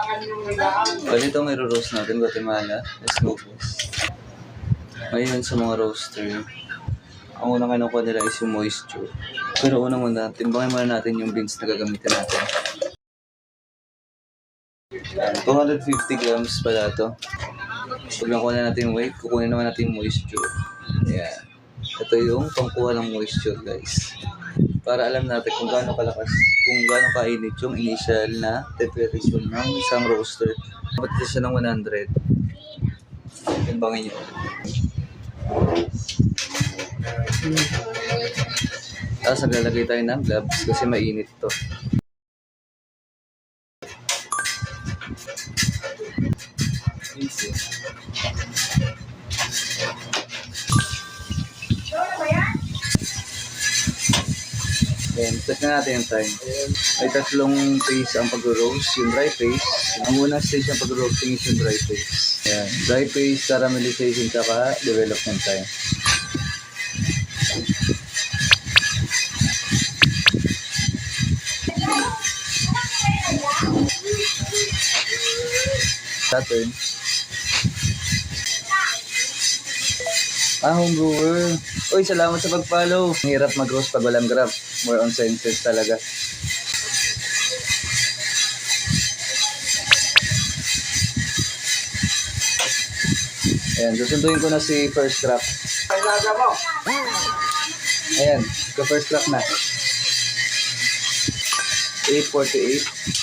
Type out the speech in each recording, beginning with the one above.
Bali ito may roast natin, Guatemala. Let's go, boss. Ngayon sa mga roaster, ang unang kinukuha nila is yung moisture. Pero unang muna, timbangin muna natin yung beans na gagamitin natin. 250 grams pala ito. Pag nakuha na natin yung weight, kukunin naman natin yung moisture. Ayan. Ito yung pangkuha ng moisture, guys. Para alam natin kung gaano kalakas, kung gaano kainit yung initial na temperature ng isang roaster. Dapat ito siya ng 100. Timbangin nyo. Tapos naglalagay tayo ng gloves kasi mainit to. Easy. Ayan, check na natin yung time. May tatlong phase ang pag-roast, yung dry phase. Ang unang stage ng pag-roasting is yung dry phase. Ayan, dry phase, caramelization, tsaka development time. Saturn. Home brewer. Uy, salamat sa pag-follow. Ang hirap mag-roast pag walang grab. More on senses talaga. Ayan, susunduin ko na si first crop. Ayan, first crop na. 8:48.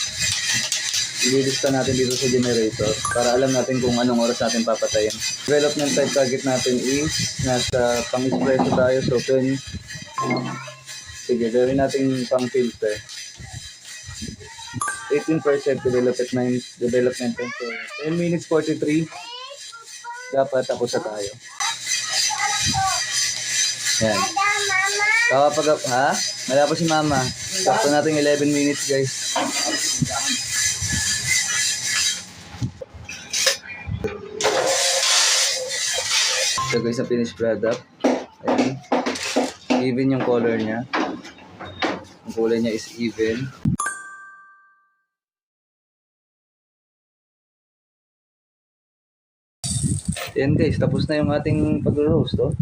Ililista natin dito sa generator para alam natin kung anong oras natin papatayin. Development type target natin is nasa pang-espresso tayo, so 10. Sige, gawin natin pang filter. 18% development time. So 10 minutes 43. Dapat tapos na tayo. Yan. Kapag, ha? Wala pa si mama. Sakto natin 11 minutes, guys. So guys, ang finished product. Ayan. Even yung color niya. Ang kulay niya is even. Ayan guys, tapos na yung ating pag-roast. Oh.